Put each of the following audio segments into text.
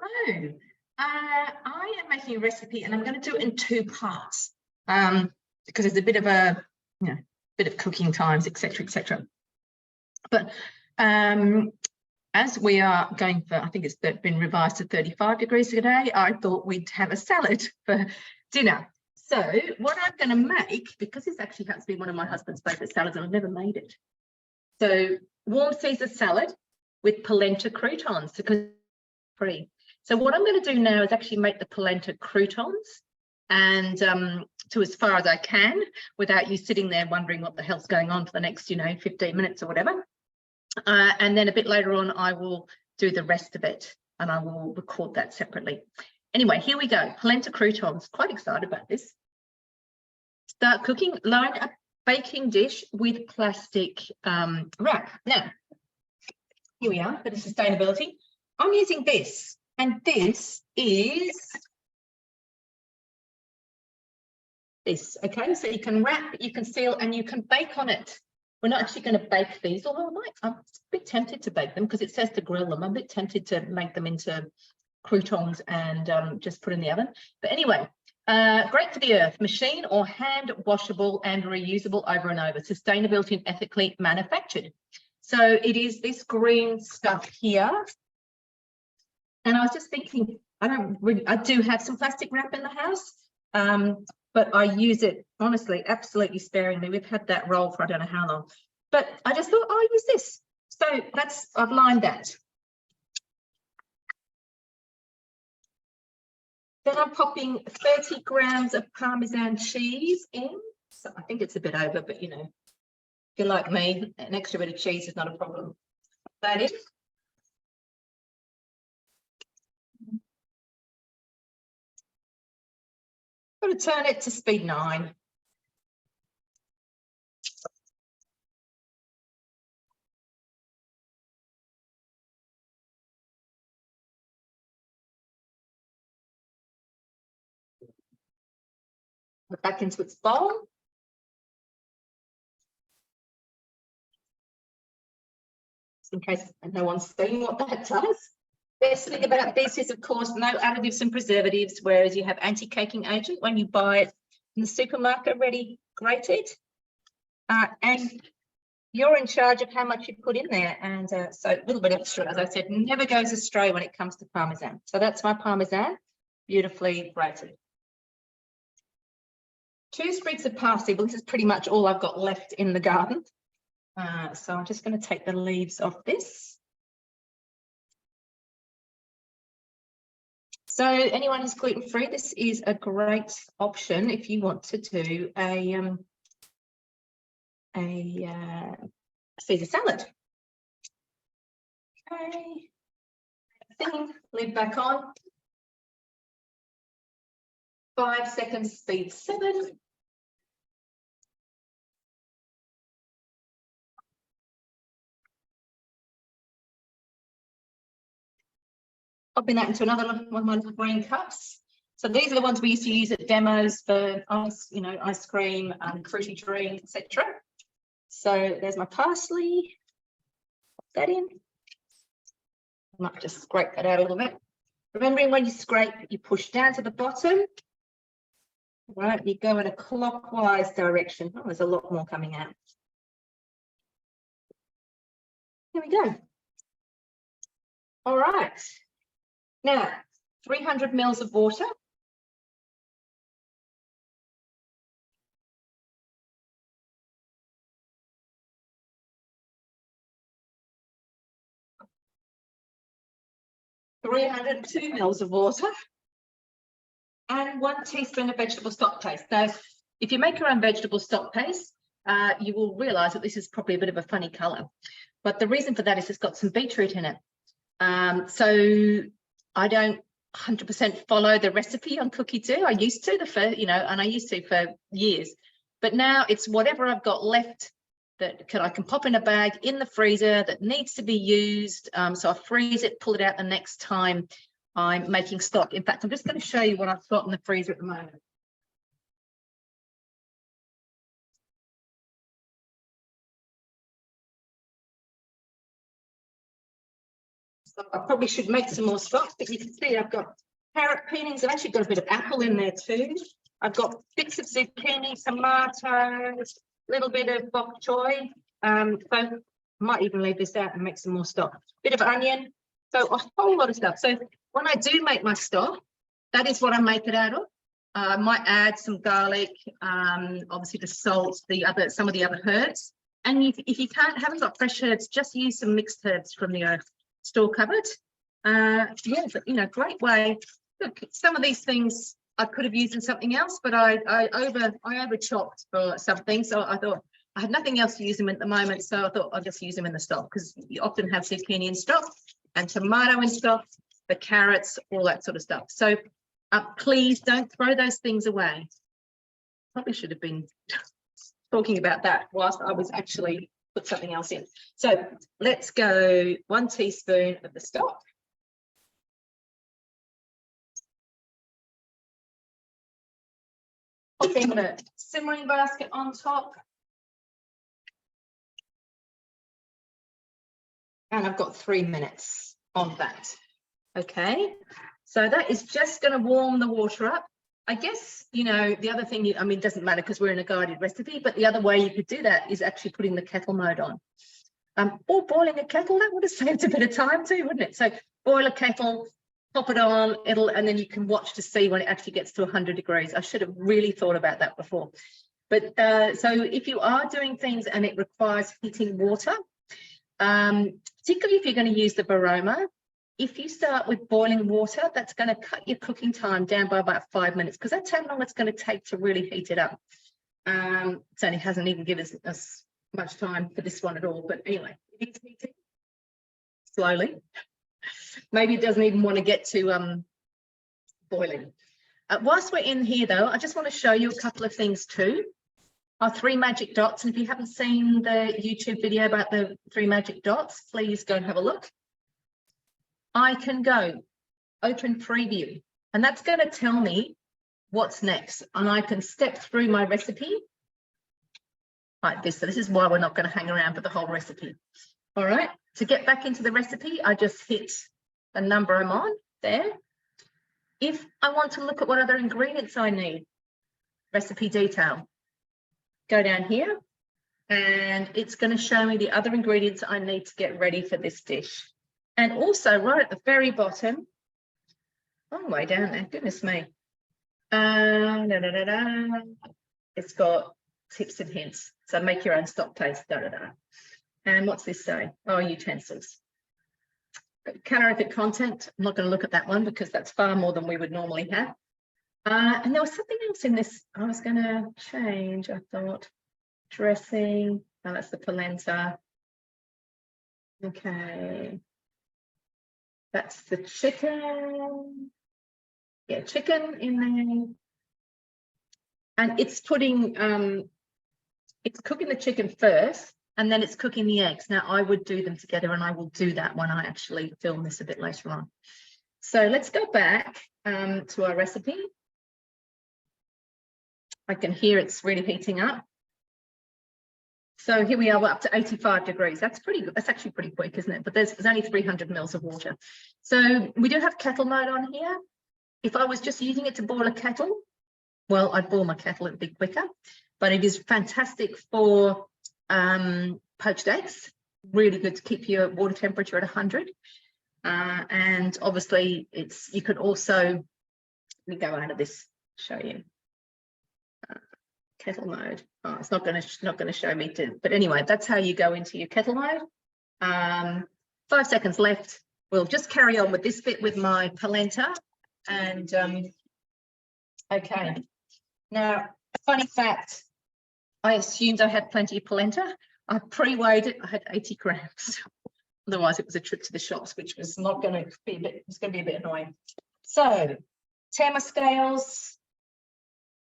Hello. I am making a recipe and I'm going to do it in two parts because there's a bit of bit of cooking times, etc., etc. But as we are going for, I think it's been revised to 35 degrees today, I thought we'd have a salad for dinner. So what I'm going to make, because this actually happens to be one of my husband's favourite salads and I've never made it. So warm Caesar salad with polenta croutons because free. So what I'm going to do now is actually make the polenta croutons and to as far as I can without you sitting there wondering what the hell's going on for the next, 15 minutes or whatever. And then a bit later on, I will do the rest of it and I will record that separately. Anyway, here we go. Polenta croutons. Quite excited about this. Start cooking. Line a baking dish with plastic wrap. Now, here we are, bit of sustainability. I'm using this, and this is this, okay? So you can wrap, you can seal, and you can bake on it. We're not actually going to bake these, although I'm a bit tempted to bake them because it says to grill them. I'm a bit tempted to make them into croutons and just put in the oven. But anyway, great for the earth, machine or hand washable and reusable over and over, sustainability and ethically manufactured. So it is this green stuff here. And I was just thinking, I do have some plastic wrap in the house, but I use it, honestly, absolutely sparingly. We've had that roll for I don't know how long. But I just thought, I'll use this. So I've lined that. Then I'm popping 30 grams of Parmesan cheese in. So I think it's a bit over, but, if you're like me, an extra bit of cheese is not a problem. That is. Got to turn it to speed 9. Put back into its bowl. Just in case no one's seen what that does. Best thing about this is, of course, no additives and preservatives, whereas you have anti-caking agent when you buy it in the supermarket ready grated. And you're in charge of how much you put in there. And so a little bit extra, as I said, never goes astray when it comes to Parmesan. So that's my Parmesan, beautifully grated. 2 sprigs of parsley. Well, this is pretty much all I've got left in the garden. So I'm just going to take the leaves off this. So anyone who's gluten-free, this is a great option if you want to do a Caesar salad. Okay, thing, lid back on. 5 seconds, speed 7. Popping that into another one of my little green cups. So these are the ones we used to use at demos for ice, ice cream, fruity drink, etc. So there's my parsley. Pop that in. I might just scrape that out a little bit. Remembering when you scrape, you push down to the bottom. Right, you go in a clockwise direction. Oh, there's a lot more coming out. Here we go. All right. Now, 300 mils of water. $302 mils of water. And 1 teaspoon of vegetable stock paste. Now, if you make your own vegetable stock paste, you will realise that this is probably a bit of a funny colour. But the reason for that is it's got some beetroot in it. So I don't 100% follow the recipe on Cookie Do. I used to, and I used to for years. But now it's whatever I've got left that I can pop in a bag in the freezer that needs to be used. So I freeze it, pull it out the next time I'm making stock. In fact, I'm just going to show you what I've got in the freezer at the moment. So I probably should make some more stock, but you can see I've got carrot peelings. I've actually got a bit of apple in there too. I've got bits of zucchini, tomatoes, a little bit of bok choy. So I might even leave this out and make some more stock. Bit of onion. So a whole lot of stuff. So when I do make my stock, that is what I make it out of. I might add some garlic, obviously the salt, some of the other herbs. And if you haven't got fresh herbs, just use some mixed herbs from the store cupboard. Yeah, but you know, great way. Look, some of these things I could have used in something else, but I over chopped for something. So I thought I had nothing else to use them at the moment. So I thought I'll just use them in the stock, because you often have zucchini in stock and tomato in stock, the carrots, all that sort of stuff. So please don't throw those things away. Probably should have been talking about that whilst I was actually put something else in. So let's go 1 teaspoon of the stock. Popping the simmering basket on top. And I've got 3 minutes on that. Okay, so that is just going to warm the water up. I guess, you know, the other thing, I mean, it doesn't matter because we're in a guided recipe, but the other way you could do that is actually putting the kettle mode on. Or boiling a kettle. That would have saved a bit of time too, wouldn't it? So boil a kettle, pop it on, and then you can watch to see when it actually gets to 100 degrees. I should have really thought about that before. But so if you are doing things and it requires heating water, particularly if you're going to use the Baroma, if you start with boiling water, that's going to cut your cooking time down by about 5 minutes, because that's how long it's going to take to really heat it up. It only hasn't even given us much time for this one at all. But anyway, it's heating slowly. Maybe it doesn't even want to get to boiling. Whilst we're in here, though, I just want to show you a couple of things too. Our 3 magic dots. And if you haven't seen the YouTube video about the 3 magic dots, please go and have a look. I can go open preview, and that's going to tell me what's next. And I can step through my recipe like this. So this is why we're not going to hang around for the whole recipe. All right. To get back into the recipe, I just hit the number I'm on there. If I want to look at what other ingredients I need, recipe detail, go down here, and it's going to show me the other ingredients I need to get ready for this dish. And also right at the very bottom, long way down there, goodness me. It's got tips and hints. So make your own stock taste, And what's this say? Oh, utensils. Calorific content, I'm not going to look at that one because that's far more than we would normally have. And there was something else in this I was going to change, I thought. Dressing, oh, that's the polenta. Okay. That's the chicken. Yeah, chicken in there. And it's putting, it's cooking the chicken first, and then it's cooking the eggs. Now, I would do them together, and I will do that when I actually film this a bit later on. So let's go back to our recipe. I can hear it's really heating up. So here we are, we're up to 85 degrees. That's actually pretty quick, isn't it? But there's only 300 mils of water. So we do have kettle mode on here. If I was just using it to boil a kettle, well, I'd boil my kettle, it'd be quicker. But it is fantastic for poached eggs. Really good to keep your water temperature at 100. And obviously, you could also, let me go out of this, show you. Kettle mode. Oh, it's not going to show me but anyway, that's how you go into your kettle mode. 5 seconds left. We'll just carry on with this bit with my polenta. And okay. Now, funny fact, I assumed I had plenty of polenta. I pre-weighed it. I had 80 grams. Otherwise, it was a trip to the shops, which was not going to be it's going to be a bit annoying. So, thermoscales.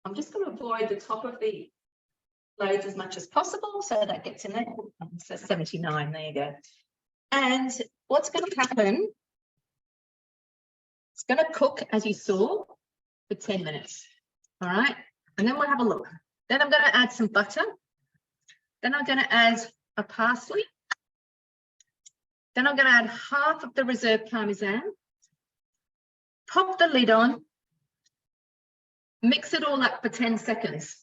I'm just going to avoid the top of the loads as much as possible, so that gets in there. So 79, there you go. And what's going to happen, it's going to cook, as you saw, for 10 minutes. All right, and then we'll have a look. Then I'm going to add some butter. Then I'm going to add a parsley. Then I'm going to add half of the reserve Parmesan. Pop the lid on. Mix it all up for 10 seconds.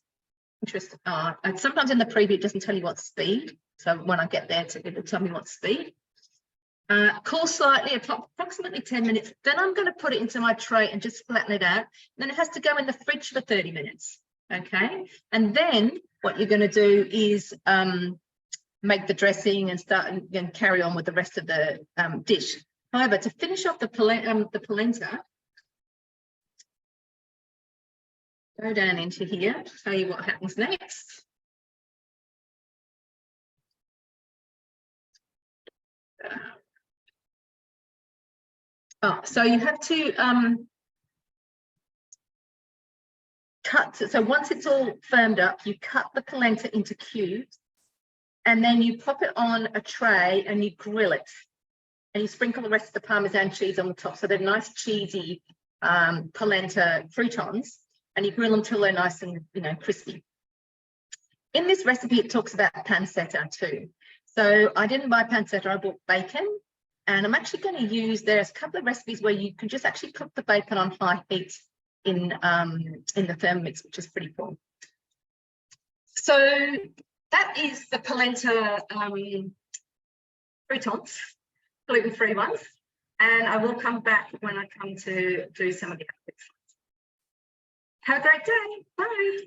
Interesting. And sometimes in the preview it doesn't tell you what speed. So when I get there, it'll tell me what speed. Cool slightly, approximately 10 minutes. Then I'm going to put it into my tray and just flatten it out. Then it has to go in the fridge for 30 minutes. Okay. And then what you're going to do is make the dressing and start and carry on with the rest of the dish. However, to finish off the polenta, go down into here to tell you what happens next. So you have to cut. So once it's all firmed up, you cut the polenta into cubes, and then you pop it on a tray and you grill it. And you sprinkle the rest of the Parmesan cheese on the top. So they're nice cheesy polenta croutons, and you grill them until they're nice and crispy. In this recipe, it talks about pancetta too. So I didn't buy pancetta, I bought bacon. And I'm actually going to use, there's a couple of recipes where you can just actually cook the bacon on high heat in the Thermomix, which is pretty cool. So that is the polenta croutons, gluten-free ones. And I will come back when I come to do some of the other. Have a great day. Bye.